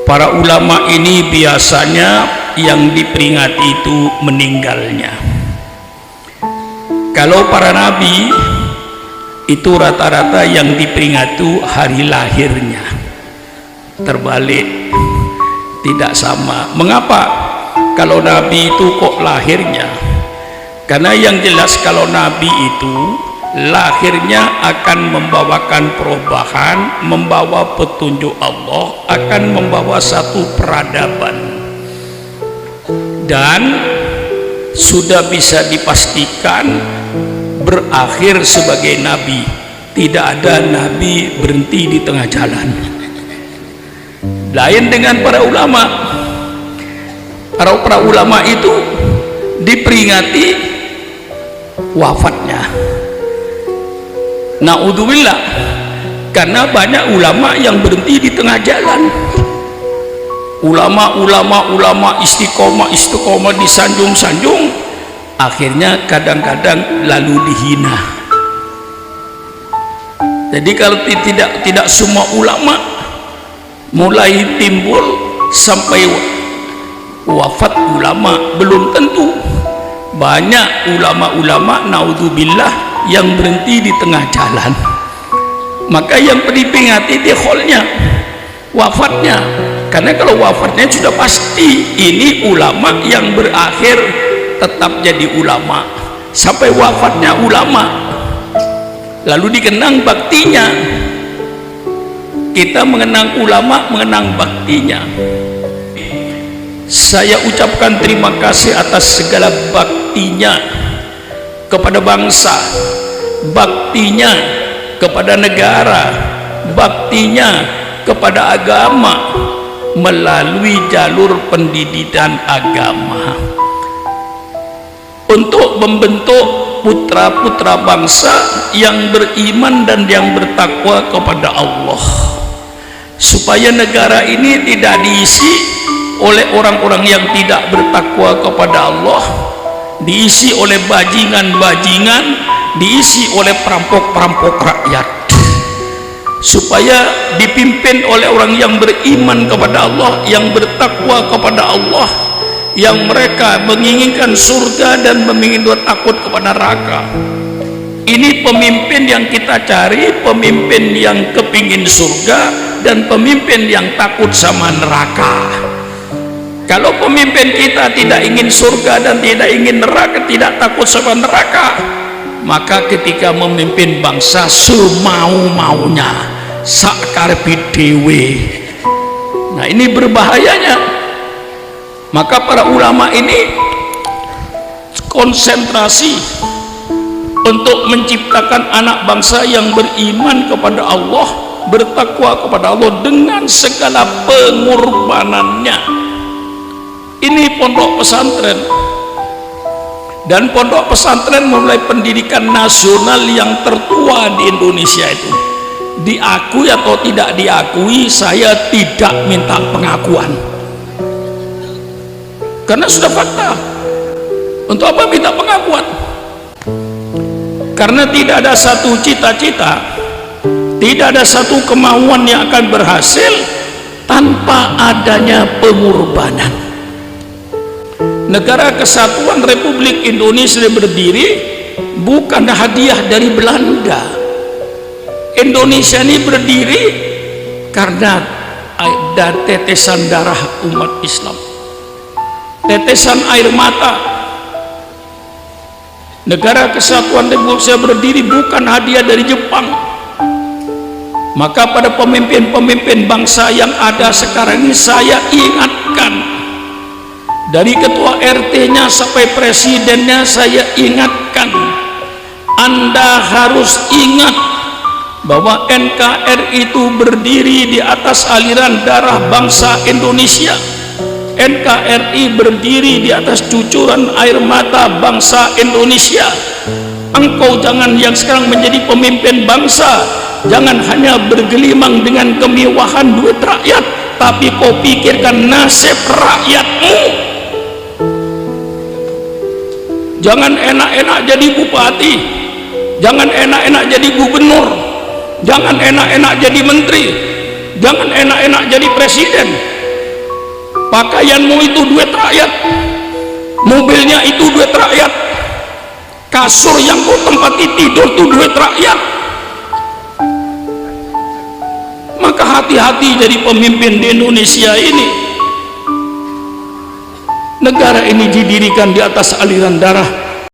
Para ulama ini biasanya yang diperingati itu meninggalnya. Kalau para nabi itu rata-rata yang diperingati itu hari lahirnya. Terbalik, tidak sama. Mengapa? Kalau nabi itu kok lahirnya? Karena yang jelas kalau nabi itu lahirnya akan membawakan perubahan, membawa petunjuk Allah, akan membawa satu peradaban, dan sudah bisa dipastikan berakhir sebagai nabi. Tidak ada nabi berhenti di tengah jalan. Lain dengan para ulama. Para ulama itu diperingati wafatnya. Na'udzubillah, karena banyak ulama yang berhenti di tengah jalan. Ulama istiqomah disanjung-sanjung, akhirnya kadang-kadang lalu dihina. Jadi kalau tidak semua ulama mulai timbul sampai wafat ulama, belum tentu. Banyak ulama-ulama naudzubillah yang berhenti di tengah jalan. Maka yang diperingati di kholnya, wafatnya. Karena kalau wafatnya sudah pasti ini ulama yang berakhir tetap jadi ulama sampai wafatnya ulama. Lalu dikenang baktinya. Kita mengenang ulama, mengenang baktinya. Saya ucapkan terima kasih atas segala baktinya kepada bangsa, baktinya kepada negara, baktinya kepada agama melalui jalur pendidikan agama untuk membentuk putra-putra bangsa yang beriman dan yang bertakwa kepada Allah, supaya negara ini tidak diisi oleh orang-orang yang tidak bertakwa kepada Allah, diisi oleh bajingan-bajingan, diisi oleh perampok-perampok rakyat, supaya dipimpin oleh orang yang beriman kepada Allah, yang bertakwa kepada Allah, yang mereka menginginkan surga dan menginginkan takut kepada neraka. Ini pemimpin yang kita cari, pemimpin yang kepingin surga dan pemimpin yang takut sama neraka. Kalau pemimpin kita tidak ingin surga dan tidak ingin neraka, tidak takut sama neraka, maka ketika memimpin bangsa semau-maunya, sakarepe dhewe. Nah, ini berbahayanya. Maka para ulama ini konsentrasi untuk menciptakan anak bangsa yang beriman kepada Allah, bertakwa kepada Allah dengan segala pengorbanannya. Ini pondok pesantren, dan pondok pesantren memulai pendidikan nasional yang tertua di Indonesia itu. Diakui atau tidak diakui, saya tidak minta pengakuan karena sudah fakta. Untuk apa minta pengakuan? Karena tidak ada satu cita-cita, tidak ada satu kemauan yang akan berhasil tanpa adanya pengorbanan. Negara Kesatuan Republik Indonesia berdiri bukan hadiah dari Belanda. Indonesia ini berdiri karena ada tetesan darah umat Islam, tetesan air mata. Negara Kesatuan Republik Indonesia berdiri bukan hadiah dari Jepang. Maka pada pemimpin-pemimpin bangsa yang ada sekarang ini saya ingatkan, dari ketua RT-nya sampai presidennya saya ingatkan, Anda harus ingat bahwa NKRI itu berdiri di atas aliran darah bangsa Indonesia. NKRI berdiri di atas cucuran air mata bangsa Indonesia. Engkau jangan yang sekarang menjadi pemimpin bangsa, jangan hanya bergelimang dengan kemewahan duit rakyat, tapi kau pikirkan nasib rakyatmu. Jangan enak-enak jadi bupati, jangan enak-enak jadi gubernur, jangan enak-enak jadi menteri, Jangan enak-enak jadi presiden, pakaianmu itu duit rakyat, mobilnya itu duit rakyat, kasur yang kau tempati tidur itu duit rakyat. Maka hati-hati jadi pemimpin di Indonesia ini. Negara ini didirikan di atas aliran darah